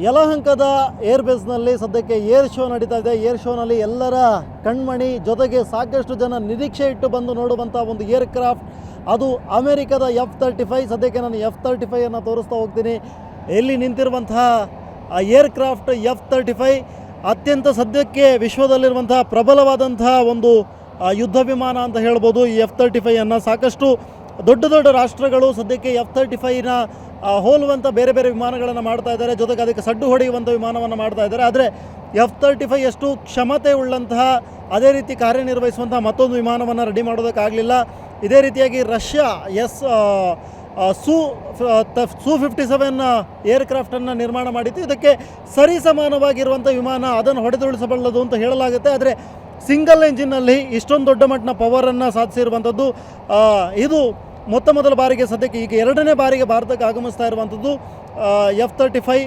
ಯಲಹಂಕದ air ಬೇಸ್ನಲ್ಲಿ ಸದ್ಯಕ್ಕೆ air show ನಡೀತಾ ಇದೆ. ಏರ್ ಶೋನಲ್ಲಿ ಎಲ್ಲರ ಕಣ್ಮಣಿ ಜೊತೆಗೆ ಸಾಕಷ್ಟು ಜನ ನಿರೀಕ್ಷೆ ಇಟ್ಟು ಬಂದು ನೋಡುವಂಥ ಒಂದು ಏರ್ ಕ್ರಾಫ್ಟ್, ಅದು ಅಮೆರಿಕದ F-35. ಸದ್ಯಕ್ಕೆ ನಾನು F-35 ತೋರಿಸ್ತಾ ಹೋಗ್ತೀನಿ. ಎಲ್ಲಿ ನಿಂತಿರುವಂತಹ ಏರ್ ಕ್ರಾಫ್ಟ್ F-35 ಅತ್ಯಂತ ಸದ್ಯಕ್ಕೆ ವಿಶ್ವದಲ್ಲಿರುವಂತಹ ಪ್ರಬಲವಾದಂತಹ ಒಂದು ಯುದ್ಧ ವಿಮಾನ ಅಂತ ಹೇಳ್ಬೋದು. ಈ F-35 ಸಾಕಷ್ಟು ದೊಡ್ಡ ದೊಡ್ಡ ರಾಷ್ಟ್ರಗಳು ಸದ್ಯಕ್ಕೆ F-35 ಹೋಲುವಂಥ ಬೇರೆ ಬೇರೆ ವಿಮಾನಗಳನ್ನು ಮಾಡ್ತಾ ಇದ್ದಾರೆ, ಜೊತೆಗೆ ಅದಕ್ಕೆ ಸಡ್ಡು ಹೊಡೆಯುವಂಥ ವಿಮಾನವನ್ನು ಮಾಡ್ತಾ ಇದ್ದಾರೆ. ಆದರೆ F-35 ಎಷ್ಟು ಕ್ಷಮತೆ ಉಳ್ಳಂತಹ ಅದೇ ರೀತಿ ಕಾರ್ಯನಿರ್ವಹಿಸುವಂತಹ ಮತ್ತೊಂದು ವಿಮಾನವನ್ನು ರೆಡಿ ಮಾಡೋದಕ್ಕಾಗಲಿಲ್ಲ. ಇದೇ ರೀತಿಯಾಗಿ ರಷ್ಯಾ Su-57 ಏರ್ಕ್ರಾಫ್ಟನ್ನು ನಿರ್ಮಾಣ ಮಾಡಿತ್ತು. ಇದಕ್ಕೆ ಸರಿಸಮಾನವಾಗಿರುವಂಥ ವಿಮಾನ, ಅದನ್ನು ಹೊಡೆದುರುಳಿಸಬಲ್ಲದು ಅಂತ ಹೇಳಲಾಗುತ್ತೆ. ಆದರೆ ಸಿಂಗಲ್ ಎಂಜಿನ್ನಲ್ಲಿ ಇಷ್ಟೊಂದು ದೊಡ್ಡ ಮಟ್ಟದ ಪವರನ್ನು ಸಾಧಿಸಿರುವಂಥದ್ದು ಇದು ಮೊದಲ ಬಾರಿಗೆ, ಸದ್ಯಕ್ಕೆ ಈಗ ಎರಡನೇ ಬಾರಿಗೆ ಭಾರತಕ್ಕೆ ಆಗಮಿಸ್ತಾ ಇರುವಂಥದ್ದು F-35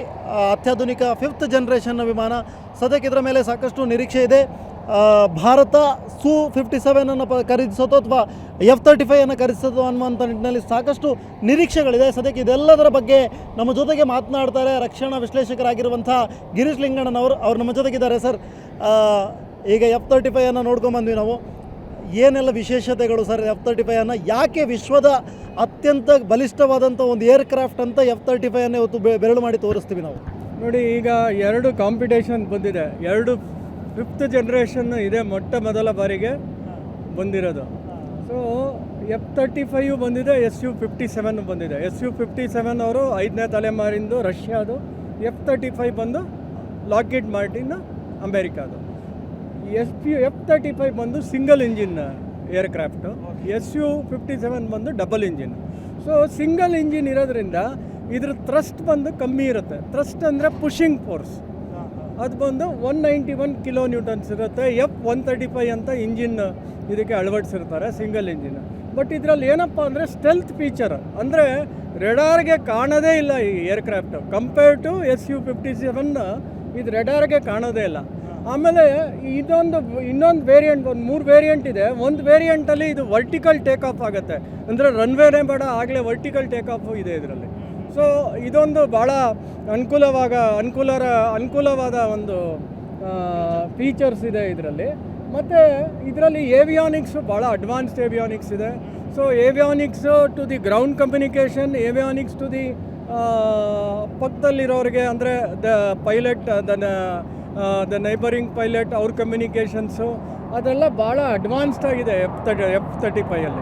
ಅತ್ಯಾಧುನಿಕ 5th ಜನರೇಷನ್ನ ವಿಮಾನ. ಸದ್ಯಕ್ಕೆ ಇದರ ಮೇಲೆ ಸಾಕಷ್ಟು ನಿರೀಕ್ಷೆ ಇದೆ. ಭಾರತ Su-57 ಖರೀದಿಸೋದು ಅಥವಾ F-35 ಖರೀದಿಸೋದು ಅನ್ನುವಂಥ ನಿಟ್ಟಿನಲ್ಲಿ ಸಾಕಷ್ಟು ನಿರೀಕ್ಷೆಗಳಿದೆ. ಸದ್ಯಕ್ಕೆ ಇದೆಲ್ಲದರ ಬಗ್ಗೆ ನಮ್ಮ ಜೊತೆಗೆ ಮಾತನಾಡ್ತಾರೆ ರಕ್ಷಣಾ ವಿಶ್ಲೇಷಕರಾಗಿರುವಂಥ ಗಿರೀಶ್ ಲಿಂಗಣ್ಣನವರು. ಅವ್ರು ನಮ್ಮ ಜೊತೆಗಿದ್ದಾರೆ. ಸರ್, ಈಗ F-35 ನೋಡ್ಕೊಂಬಂದ್ವಿ ನಾವು. ಏನೆಲ್ಲ ವಿಶೇಷತೆಗಳು ಸರ್ F-35 ಯಾಕೆ ವಿಶ್ವದ ಅತ್ಯಂತ ಬಲಿಷ್ಠವಾದಂಥ ಒಂದು ಏರ್ಕ್ರಾಫ್ಟ್ ಅಂತ F-35 ಇವತ್ತು ಬೆರಳು ಮಾಡಿ ತೋರಿಸ್ತೀವಿ ನಾವು? ನೋಡಿ, ಈಗ ಎರಡು ಕಾಂಪಿಟೇಷನ್ ಬಂದಿದೆ. ಎರಡು 5th ಜನರೇಷನ್ ಇದೆ, ಮೊದಲ ಬಾರಿಗೆ ಬಂದಿರೋದು. ಸೊ F-35 ಬಂದಿದೆ, Su-57 ಬಂದಿದೆ. Su-57 ಅವರು 5ನೇ ತಲೆಮಾರಿಂದು ರಷ್ಯಾದು, F-35 ಬಂದು ಲಾಕ್ಹೀಡ್ ಮಾರ್ಟಿನ್ ಅಮೇರಿಕಾದು. F-35 ಬಂದು ಸಿಂಗಲ್ ಇಂಜಿನ್ ಏರ್ಕ್ರಾಫ್ಟು, Su-57 ಬಂದು double engine. So single engine ಇರೋದ್ರಿಂದ ಇದ್ರ ಥ್ರಸ್ಟ್ ಬಂದು ಕಮ್ಮಿ ಇರುತ್ತೆ. ಥ್ರಸ್ಟ್ ಅಂದರೆ ಪುಷಿಂಗ್ ಫೋರ್ಸ್, ಅದು ಬಂದು 191 ಕಿಲೋ ನ್ಯೂಟನ್ಸ್ ಇರುತ್ತೆ. F-135 ಅಂತ ಇಂಜಿನ್ ಇದಕ್ಕೆ ಅಳವಡಿಸಿರ್ತಾರೆ, ಸಿಂಗಲ್ ಇಂಜಿನ್. ಬಟ್ ಇದರಲ್ಲಿ ಏನಪ್ಪ ಅಂದರೆ ಸ್ಟೆಲ್ತ್ ಫೀಚರ್, ಅಂದರೆ ರೆಡಾರ್ಗೆ ಕಾಣೋದೇ ಇಲ್ಲ ಈ ಏರ್ಕ್ರಾಫ್ಟ್. ಕಂಪೇರ್ ಟು Su-57 ಇದು ರೆಡಾರ್ಗೆ ಕಾಣೋದೇ ಇಲ್ಲ. ಆಮೇಲೆ ಇನ್ನೊಂದು ವೇರಿಯಂಟ್, ಒಂದು 3 ವೇರಿಯಂಟ್ ಇದೆ. ಒಂದು ವೇರಿಯಂಟಲ್ಲಿ ಇದು ವರ್ಟಿಕಲ್ ಟೇಕ್ ಆಫ್ ಆಗುತ್ತೆ, ಅಂದರೆ ರನ್ವೇನೇ ಬೇಡ, ಆಗಲೇ ವರ್ಟಿಕಲ್ ಟೇಕ್ ಆಫು ಇದೆ ಇದರಲ್ಲಿ. ಸೊ ಇದೊಂದು ಭಾಳ ಅನುಕೂಲವಾದ ಒಂದು ಫೀಚರ್ಸ್ ಇದೆ ಇದರಲ್ಲಿ. ಮತ್ತು ಇದರಲ್ಲಿ ಏವಿಯಾನಿಕ್ಸು ಭಾಳ ಅಡ್ವಾನ್ಸ್ಡ್ ಏವಿಯಾನಿಕ್ಸ್ ಇದೆ. So avionics to the ground communication, avionics to the ಪಕ್ಕದಲ್ಲಿರೋರಿಗೆ, ಅಂದರೆ the pilot, the neighbouring pilot, ಅವ್ರ ಕಮ್ಯುನಿಕೇಷನ್ಸು ಅದೆಲ್ಲ ಭಾಳ ಅಡ್ವಾನ್ಸ್ಡ್ ಆಗಿದೆ F-35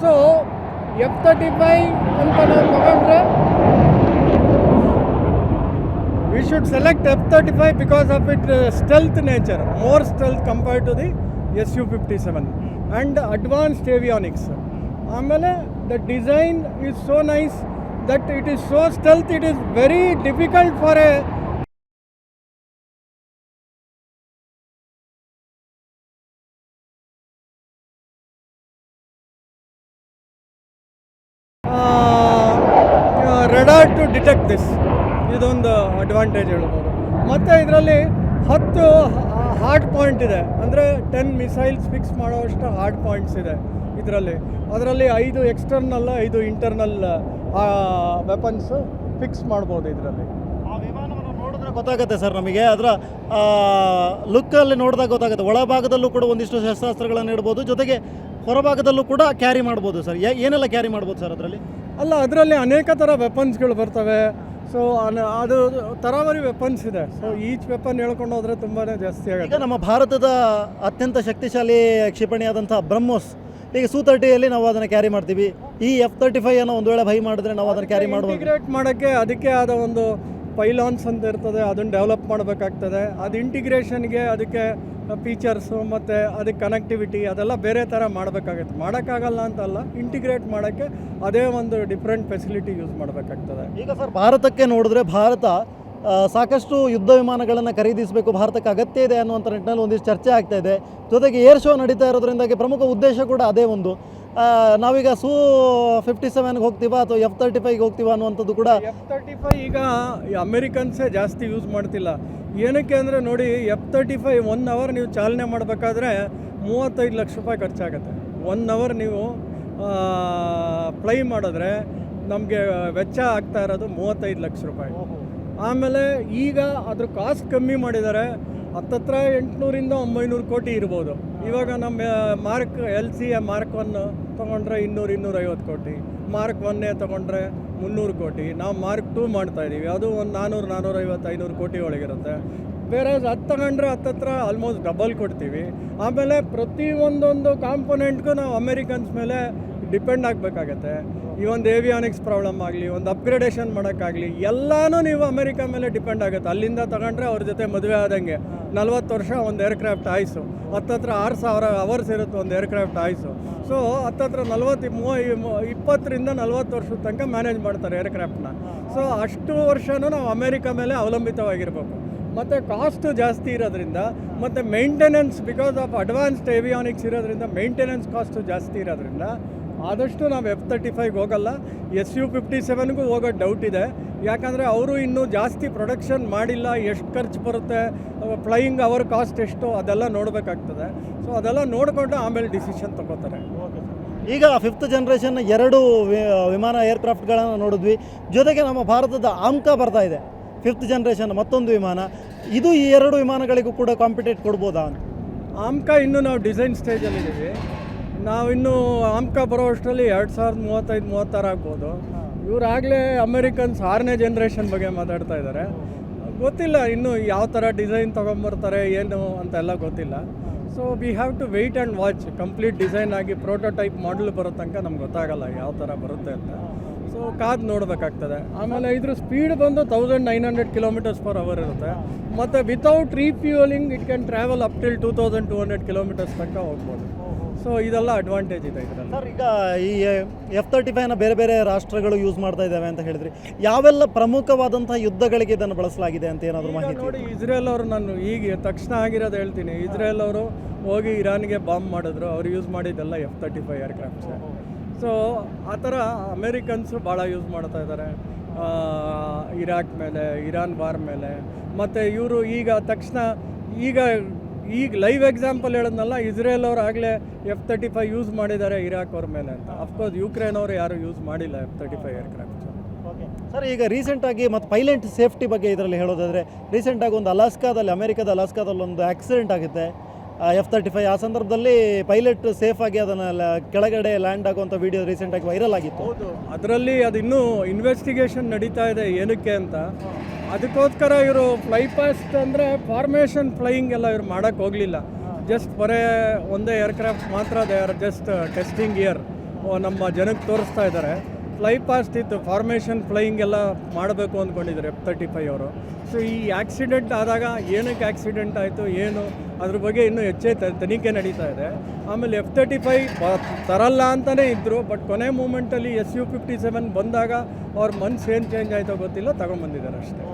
ಸೊ F-35 ಅಂತ ನಾವು ತಗೊಂಡ್ರೆ we should select F-35 because of its stealth nature, more stealth compared to the Su-57 and advanced avionics. ಆಮೇಲೆ the design is so nice that it is so stealth, it is very difficult for a radar to detect this. ಇದೊಂದು advantage ಹೇಳ್ಬೋದು. ಮತ್ತು ಇದರಲ್ಲಿ 10 hard point ಇದೆ, ಅಂದರೆ 10 missiles fix ಮಾಡೋವಷ್ಟು hard points ಇದೆ ಇದರಲ್ಲಿ. ಅದರಲ್ಲಿ 5 ಎಕ್ಸ್ಟರ್ನಲ್, 5 ಇಂಟರ್ನಲ್ ವೆಪನ್ಸು ಫಿಕ್ಸ್ ಮಾಡ್ಬೋದು ಇದರಲ್ಲಿ. ಆ ವಿಮಾನವನ್ನು ನೋಡಿದ್ರೆ ಗೊತ್ತಾಗುತ್ತೆ ಸರ್ ನಮಗೆ, ಅದರ ಲುಕ್ಕಲ್ಲಿ ನೋಡಿದಾಗ ಗೊತ್ತಾಗುತ್ತೆ. ಒಳಭಾಗದಲ್ಲೂ ಕೂಡ ಒಂದಿಷ್ಟು ಶಸ್ತ್ರಾಸ್ತ್ರಗಳನ್ನು ಇಡ್ಬೋದು, ಜೊತೆಗೆ ಹೊರಭಾಗದಲ್ಲೂ ಕೂಡ ಕ್ಯಾರಿ ಮಾಡ್ಬೋದು ಸರ್. ಏನೆಲ್ಲ ಕ್ಯಾರಿ ಮಾಡ್ಬೋದು ಸರ್ ಅದರಲ್ಲಿ? ಅದರಲ್ಲಿ ಅನೇಕ ಥರ ವೆಪನ್ಸ್ಗಳು ಬರ್ತವೆ. ಸೊ ಅದು ತರಾವರಿ ವೆಪನ್ಸ್ ಇದೆ. ಸೊ ಈಚ್ ವೆಪನ್ ಹೇಳ್ಕೊಂಡು ಹೋದರೆ ತುಂಬಾ ಜಾಸ್ತಿ ಆಗುತ್ತೆ. ಈಗ ನಮ್ಮ ಭಾರತದ ಅತ್ಯಂತ ಶಕ್ತಿಶಾಲಿ ಕ್ಷಿಪಣಿಯಾದಂಥ ಬ್ರಹ್ಮೋಸ್, ಈಗ Su-30 ನಾವು ಅದನ್ನು ಕ್ಯಾರಿ ಮಾಡ್ತೀವಿ. ಈ F-35 ಒಂದು ವೇಳೆ ಬೈ ಮಾಡಿದ್ರೆ ನಾವು ಅದನ್ನು ಕ್ಯಾರಿ ಮಾಡ್ಬೋದು. ಇಂಟಿಗ್ರೇಟ್ ಮಾಡೋಕ್ಕೆ ಅದಕ್ಕೆ ಆದ ಒಂದು ಪೈಲಾನ್ಸ್ ಅಂತ ಇರ್ತದೆ, ಅದನ್ನು ಡೆವಲಪ್ ಮಾಡಬೇಕಾಗ್ತದೆ. ಅದು ಇಂಟಿಗ್ರೇಷನ್ಗೆ ಅದಕ್ಕೆ ಫೀಚರ್ಸು ಮತ್ತು ಅದಕ್ಕೆ ಕನೆಕ್ಟಿವಿಟಿ ಅದೆಲ್ಲ ಬೇರೆ ಥರ ಮಾಡಬೇಕಾಗುತ್ತೆ. ಮಾಡೋಕ್ಕಾಗಲ್ಲ ಅಂತಲ್ಲ, ಇಂಟಿಗ್ರೇಟ್ ಮಾಡೋಕ್ಕೆ ಅದೇ ಒಂದು ಡಿಫ್ರೆಂಟ್ ಫೆಸಿಲಿಟಿ ಯೂಸ್ ಮಾಡಬೇಕಾಗ್ತದೆ. ಈಗ ಸರ್ ಭಾರತಕ್ಕೆ ನೋಡಿದ್ರೆ, ಭಾರತ ಸಾಕಷ್ಟು ಯುದ್ಧ ವಿಮಾನಗಳನ್ನು ಖರೀದಿಸಬೇಕು, ಭಾರತಕ್ಕೆ ಅಗತ್ಯ ಇದೆ ಅನ್ನುವಂಥ ನಿಟ್ಟಿನಲ್ಲಿ ಒಂದಿಷ್ಟು ಚರ್ಚೆ ಆಗ್ತಾ ಇದೆ. ಜೊತೆಗೆ ಏರ್ ಶೋ ನಡೀತಾ ಇರೋದ್ರಿಂದಾಗಿ ಪ್ರಮುಖ ಉದ್ದೇಶ ಕೂಡ ಅದೇ ಒಂದು. ನಾವೀಗ Su-57 ಹೋಗ್ತೀವಾ ಅಥವಾ F-35 ಹೋಗ್ತೀವಾ ಅನ್ನುವಂಥದ್ದು ಕೂಡ. F-35 ಈಗ ಅಮೆರಿಕನ್ಸೇ ಜಾಸ್ತಿ ಯೂಸ್ ಮಾಡ್ತಿಲ್ಲ. ಏನಕ್ಕೆ ಅಂದರೆ ನೋಡಿ, F-35 1 ಅವರ್ ನೀವು ಚಾಲನೆ ಮಾಡಬೇಕಾದ್ರೆ 35 ಲಕ್ಷ ರೂಪಾಯಿ ಖರ್ಚಾಗುತ್ತೆ. 1 ಅವರ್ ನೀವು ಫ್ಲೈ ಮಾಡಿದ್ರೆ ನಮಗೆ ವೆಚ್ಚ ಆಗ್ತಾ ಇರೋದು 35 ಲಕ್ಷ ರೂಪಾಯಿ. ಆಮೇಲೆ ಈಗ ಅದ್ರ ಕಾಸ್ಟ್ ಕಮ್ಮಿ ಮಾಡಿದ್ದಾರೆ. ಹತ್ತತ್ರ 800ರಿಂದ 900 ಕೋಟಿ ಇರ್ಬೋದು. ಇವಾಗ ನಮ್ಮ ಮಾರ್ಕ್ LCA ಮಾರ್ಕ್ 1 ತೊಗೊಂಡ್ರೆ 200-250 ಕೋಟಿ, ಮಾರ್ಕ್ 1A ತೊಗೊಂಡ್ರೆ 300 ಕೋಟಿ. ನಾವು ಮಾರ್ಕ್ 2 ಮಾಡ್ತಾಯಿದ್ದೀವಿ, ಅದು ಒಂದು 400-450-500 ಕೋಟಿ ಒಳಗಿರುತ್ತೆ. ಬೇರೆ ಅದು ತಗೊಂಡ್ರೆ ಹತ್ತತ್ರ ಆಲ್ಮೋಸ್ಟ್ ಡಬಲ್ ಕೊಡ್ತೀವಿ. ಆಮೇಲೆ ಪ್ರತಿ ಒಂದೊಂದು ಕಾಂಪೊನೆಂಟ್ಗೂ ನಾವು ಅಮೇರಿಕನ್ಸ್ ಮೇಲೆ ಡಿಪೆಂಡ್ ಆಗಬೇಕಾಗತ್ತೆ. ಈ ಒಂದು ಏವಿಯಾನಿಕ್ಸ್ ಪ್ರಾಬ್ಲಮ್ ಆಗಲಿ, ಒಂದು ಅಪ್ಗ್ರೇಡೇಷನ್ ಮಾಡೋಕ್ಕಾಗಲಿ, ಎಲ್ಲನೂ ನೀವು ಅಮೇರಿಕಾ ಮೇಲೆ ಡಿಪೆಂಡ್ ಆಗುತ್ತೆ. ಅಲ್ಲಿಂದ ತಗೊಂಡ್ರೆ ಅವ್ರ ಜೊತೆ ಮದುವೆ ಆದಂಗೆ 40 ವರ್ಷ ಒಂದು ಏರ್ಕ್ರಾಫ್ಟ್ ಆಯಿಸು, ಹತ್ತತ್ರ 6000 ಅವರ್ಸ್ ಇರುತ್ತೆ ಒಂದು ಏರ್ಕ್ರಾಫ್ಟ್ ಆಯಿಸು. ಸೊ ಹತ್ತತ್ರ 20ರಿಂದ 40 ವರ್ಷದ ತನಕ ಮ್ಯಾನೇಜ್ ಮಾಡ್ತಾರೆ ಏರ್ಕ್ರಾಫ್ಟ್ನ. ಸೊ ಅಷ್ಟು ವರ್ಷವೂ ನಾವು ಅಮೇರಿಕಾ ಮೇಲೆ ಅವಲಂಬಿತವಾಗಿರಬೇಕು. ಮತ್ತು ಕಾಸ್ಟು ಜಾಸ್ತಿ ಇರೋದ್ರಿಂದ, ಮತ್ತು maintenance because of advanced avionics ಇರೋದ್ರಿಂದ ಮೇಂಟೆನೆನ್ಸ್ ಕಾಸ್ಟು ಜಾಸ್ತಿ ಇರೋದ್ರಿಂದ ಆದಷ್ಟು ನಾವು F-35 ಹೋಗಲ್ಲ. Su-57ಗೂ ಹೋಗೋ ಡೌಟ್ ಇದೆ. ಯಾಕಂದರೆ ಅವರು ಇನ್ನೂ ಜಾಸ್ತಿ ಪ್ರೊಡಕ್ಷನ್ ಮಾಡಿಲ್ಲ. ಎಷ್ಟು ಖರ್ಚು ಬರುತ್ತೆ, ಫ್ಲೈಯಿಂಗ್ ಅವರ್ ಕಾಸ್ಟ್ ಎಷ್ಟು, ಅದೆಲ್ಲ ನೋಡಬೇಕಾಗ್ತದೆ. ಸೊ ಅದೆಲ್ಲ ನೋಡಿಕೊಂಡು ಆಮೇಲೆ ಡಿಸಿಷನ್ ತೊಗೋತಾರೆ. ಈಗ 5th ಜನರೇಷನ್ 2 ವಿಮಾನ ಏರ್ಕ್ರಾಫ್ಟ್ಗಳನ್ನು ನೋಡಿದ್ವಿ. ಜೊತೆಗೆ ನಮ್ಮ ಭಾರತದ ಆಮ್ಕಾ ಬರ್ತಾ ಇದೆ, 5th ಜನರೇಷನ್ ಮತ್ತೊಂದು ವಿಮಾನ. ಇದು ಈ 2 ವಿಮಾನಗಳಿಗೂ ಕೂಡ ಕಾಂಪಿಟೇಟ್ ಕೊಡ್ಬೋದಾ ಅಂತ? ಆಮ್ಕಾ ಇನ್ನೂ ನಾವು ಡಿಸೈನ್ ಸ್ಟೇಜಲ್ಲಿದ್ದೀವಿ. ನಾವಿನ್ನೂ ಆಮ್ಕಾ ಬರೋ ಅಷ್ಟರಲ್ಲಿ 2035-36 ಆಗ್ಬೋದು. ಇವರಾಗಲೇ ಅಮೇರಿಕನ್ಸ್ 6ನೇ ಜನ್ರೇಷನ್ ಬಗ್ಗೆ ಮಾತಾಡ್ತಾ ಇದ್ದಾರೆ. ಗೊತ್ತಿಲ್ಲ ಇನ್ನು ಯಾವ ಥರ ಡಿಸೈನ್ ತೊಗೊಂಬರ್ತಾರೆ ಏನು ಅಂತೆಲ್ಲ ಗೊತ್ತಿಲ್ಲ. So we have to wait and watch. Complete design ಆಗಿ ಪ್ರೋಟೋಟೈಪ್ ಮಾಡಲ್ ಬರೋ ತನಕ ನಮ್ಗೆ ಗೊತ್ತಾಗಲ್ಲ ಯಾವ ಥರ ಬರುತ್ತೆ ಅಂತ. ಸೊ ಕಾದು ನೋಡಬೇಕಾಗ್ತದೆ. ಆಮೇಲೆ ಇದ್ರ ಸ್ಪೀಡ್ ಬಂದು 1900 km/h ಇರುತ್ತೆ. ಮತ್ತು without refuelling it can travel up till 2200 km ತನಕ ಹೋಗ್ಬೋದು. ಸೊ ಇದೆಲ್ಲ ಅಡ್ವಾಂಟೇಜ್ ಇದೆ ಇದರಲ್ಲಿ. ಸರ್, ಈಗ ಈ F-35ನ ಬೇರೆ ಬೇರೆ ರಾಷ್ಟ್ರಗಳು ಯೂಸ್ ಮಾಡ್ತಾ ಇದ್ದಾವೆ ಅಂತ ಹೇಳಿದ್ರಿ. ಯಾವೆಲ್ಲ ಪ್ರಮುಖವಾದಂಥ ಯುದ್ಧಗಳಿಗೆ ಇದನ್ನು ಬಳಸಲಾಗಿದೆ ಅಂತ ಏನಾದರೂ ಮಾಹಿತಿ? ನೋಡಿ, ಇಸ್ರೇಲ್ ಅವರು, ನಾನು ಈಗ ತಕ್ಷಣ ಆಗಿರೋದು ಹೇಳ್ತೀನಿ. ಇಸ್ರೇಲ್ ಅವರು ಹೋಗಿ ಇರಾನ್ಗೆ ಬಾಂಬ್ ಮಾಡಿದ್ರು. ಅವ್ರು ಯೂಸ್ ಮಾಡಿದ್ದೆಲ್ಲ F-35 ಏರ್ಕ್ರಾಫ್ಟ್ಸ್. ಸೊ ಆ ಥರ ಅಮೇರಿಕನ್ಸು ಭಾಳ ಯೂಸ್ ಮಾಡ್ತಾ ಇದ್ದಾರೆ ಇರಾಕ್ ಮೇಲೆ, ಇರಾನ್ ವಾರ್ ಮೇಲೆ. ಮತ್ತು ಇವರು ಈಗ ತಕ್ಷಣ ಈಗ ಲೈವ್ ಎಕ್ಸಾಂಪಲ್ ಹೇಳೋದ್ನಲ್ಲ, ಇಸ್ರೇಲ್ ಅವರು ಆಗಲೇ F-35 ಯೂಸ್ ಮಾಡಿದ್ದಾರೆ ಇರಾಕ್ ಅವ್ರ ಮೇಲೆ ಅಂತ. ಅಫ್ಕೋರ್ಸ್ ಯುಕ್ರೇನ್ ಅವರು ಯಾರು ಯೂಸ್ ಮಾಡಿಲ್ಲ F-35 ಏರ್ಕ್ರಾಫ್ಟ್ಸ್. ಸರ್, ಈಗ ರೀಸೆಂಟಾಗಿ ಮತ್ತು ಪೈಲಟ್ ಸೇಫ್ಟಿ ಬಗ್ಗೆ ಇದರಲ್ಲಿ ಹೇಳೋದಾದರೆ, ರೀಸೆಂಟಾಗಿ ಒಂದು ಅಮೆರಿಕದ ಅಲಾಸ್ಕಾದಲ್ಲಿ ಒಂದು ಆಕ್ಸಿಡೆಂಟ್ ಆಗುತ್ತೆ F-35. ಆ ಸಂದರ್ಭದಲ್ಲಿ ಪೈಲಟ್ ಸೇಫಾಗಿ ಅದನ್ನು ಕೆಳಗಡೆ ಲ್ಯಾಂಡ್ ಆಗುವಂಥ ವಿಡಿಯೋ ರೀಸೆಂಟಾಗಿ ವೈರಲ್ ಆಗಿತ್ತು. ಹೌದು, ಅದರಲ್ಲಿ ಅದು ಇನ್ನೂ ಇನ್ವೆಸ್ಟಿಗೇಷನ್ ನಡೀತಾ ಇದೆ ಏನಕ್ಕೆ ಅಂತ. ಅದಕ್ಕೋಸ್ಕರ ಇವರು ಫ್ಲೈ ಪಾಸ್ಟ್ ಅಂದರೆ ಫಾರ್ಮೇಷನ್ ಫ್ಲೈಯಿಂಗ್ ಎಲ್ಲ ಇವರು ಮಾಡೋಕ್ಕೆ ಹೋಗಲಿಲ್ಲ. ಜಸ್ಟ್ ಬರೇ ಒಂದೇ ಏರ್ಕ್ರಾಫ್ಟ್ ಮಾತ್ರ they are just testing year ನಮ್ಮ ಜನಕ್ಕೆ ತೋರಿಸ್ತಾ ಇದ್ದಾರೆ. ಫ್ಲೈ ಪಾಸ್ಟ್ ಇತ್ತು, ಫಾರ್ಮೇಷನ್ ಫ್ಲೈಯಿಂಗ್ ಎಲ್ಲ ಮಾಡಬೇಕು ಅಂದ್ಕೊಂಡಿದ್ದಾರೆ F-35 ಅವರು. ಸೊ ಈ ಆಕ್ಸಿಡೆಂಟ್ ಆದಾಗ ಏನಕ್ಕೆ ಆಕ್ಸಿಡೆಂಟ್ ಆಯಿತು ಏನು ಅದ್ರ ಬಗ್ಗೆ ಇನ್ನೂ ತನಿಖೆ ನಡೀತಾ ಇದೆ. ಆಮೇಲೆ F-35 ತರಲ್ಲ ಅಂತಲೇ ಇದ್ದರು. ಬಟ್ ಕೊನೆ ಮೂಮೆಂಟಲ್ಲಿ Su-57 ಬಂದಾಗ ಅವ್ರ ಮನ್ಸು ಏನು ಚೇಂಜ್ ಆಯಿತೋ ಗೊತ್ತಿಲ್ಲ, ತಗೊಂಬಂದಿದ್ದಾರೆ ಅಷ್ಟೇ.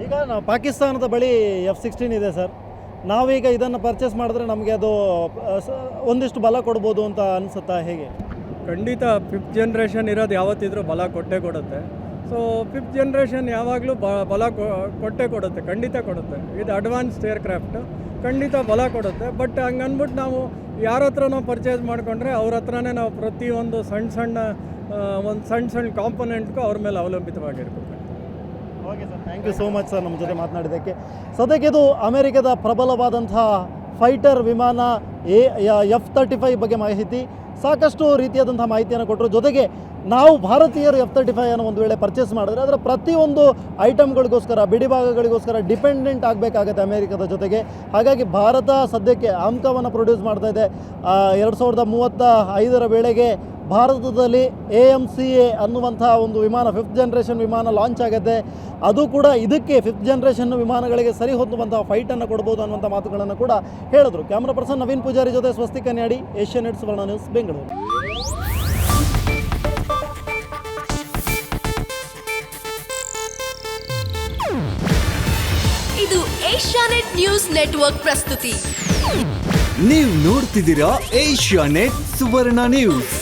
ಈಗ ನಾವು ಪಾಕಿಸ್ತಾನದ ಬಳಿ F-16 ಇದೆ ಸರ್. ನಾವೀಗ ಇದನ್ನು ಪರ್ಚೇಸ್ ಮಾಡಿದ್ರೆ ನಮಗೆ ಅದು ಒಂದಿಷ್ಟು ಬಲ ಕೊಡ್ಬೋದು ಅಂತ ಅನಿಸುತ್ತಾ, ಹೇಗೆ? ಖಂಡಿತ 5th ಜನರೇಷನ್ ಇರೋದು ಯಾವತ್ತಿದ್ರೂ ಬಲ ಕೊಟ್ಟೇ ಕೊಡುತ್ತೆ. ಸೊ 5th ಜನರೇಷನ್ ಯಾವಾಗಲೂ ಬಲ ಕೊಟ್ಟೇ ಕೊಡುತ್ತೆ, ಖಂಡಿತ ಕೊಡುತ್ತೆ. ಇದು ಅಡ್ವಾನ್ಸ್ಡ್ ಏರ್ಕ್ರಾಫ್ಟ್, ಖಂಡಿತ ಬಲ ಕೊಡುತ್ತೆ. ಬಟ್ ಹಂಗೆ ಅಂದ್ಬಿಟ್ಟು ನಾವು ಯಾರ ಹತ್ರ ನಾವು ಪರ್ಚೇಸ್ ಮಾಡಿಕೊಂಡ್ರೆ ಅವ್ರ ಹತ್ರನೇ ನಾವು ಪ್ರತಿಯೊಂದು ಸಣ್ಣ ಕಾಂಪೊನೆಂಟ್ಗೂ ಅವ್ರ ಮೇಲೆ ಅವಲಂಬಿತವಾಗಿರ್ಬೇಕು. Okay sir, thank you so much sir ನಮ್ಮ ಜೊತೆ ಮಾತನಾಡಿದ್ದಕ್ಕೆ. ಸದ್ಯಕ್ಕೆ ಇದು ಅಮೆರಿಕದ ಪ್ರಬಲವಾದಂಥ ಫೈಟರ್ ವಿಮಾನ F-35 ಬಗ್ಗೆ ಮಾಹಿತಿ, ಸಾಕಷ್ಟು ರೀತಿಯಾದಂಥ ಮಾಹಿತಿಯನ್ನು ಕೊಟ್ಟರು. ಜೊತೆಗೆ ನಾವು ಭಾರತೀಯರು F-35 ಅನ್ನು ಒಂದು ವೇಳೆ ಪರ್ಚೇಸ್ ಮಾಡಿದ್ರೆ ಅದರ ಪ್ರತಿಯೊಂಒಂದು ಐಟಮ್ಗಳಿಗೋಸ್ಕರ, ಬಿಡಿಭಾಗಗಳಿಗೋಸ್ಕರ ಡಿಪೆಂಡೆಂಟ್ ಆಗಬೇಕಾಗತ್ತೆ ಅಮೇರಿಕದ ಜೊತೆಗೆ. ಹಾಗಾಗಿ ಭಾರತ ಸದ್ಯಕ್ಕೆ ಆಮ್ಕಾವನ್ನು ಪ್ರೊಡ್ಯೂಸ್ ಮಾಡ್ತಾ ಇದೆ. 2035 ವೇಳೆಗೆ ಭಾರತದಲ್ಲಿ AMCA ಅನ್ನುವಂಥ ಒಂದು ವಿಮಾನ 5th ಜನರೇಷನ್ ವಿಮಾನ ಲಾಂಚ್ ಆಗುತ್ತೆ. ಅದು ಕೂಡ ಇದಕ್ಕೆ 5th ಜನರೇಷನ್ ವಿಮಾನಗಳಿಗೆ ಸರಿ ಹೊಂದುವಂಥ ಫೈಟನ್ನು ಕೊಡ್ಬೋದು ಅನ್ನುವಂಥ ಮಾತುಗಳನ್ನು ಕೂಡ ಹೇಳಿದ್ರು. ಕ್ಯಾಮ್ರಾ ಪರ್ಸನ್ ನವೀನ್ ಪೂಜಾರಿ ಜೊತೆ ಸ್ವಸ್ತಿಕ ನ್ಯಾಡಿ, ಏಷ್ಯಾನೆಟ್ ಸುವರ್ಣ ನ್ಯೂಸ್, ಬೆಂಗಳೂರು. ಇದು ಏಷ್ಯಾನೆಟ್ ನ್ಯೂಸ್ ನೆಟ್ವರ್ಕ್ ಪ್ರಸ್ತುತಿ. ನೀವು ನೋಡ್ತಿದ್ದೀರಾ ಏಷ್ಯಾನೆಟ್ ಸುವರ್ಣ ನ್ಯೂಸ್.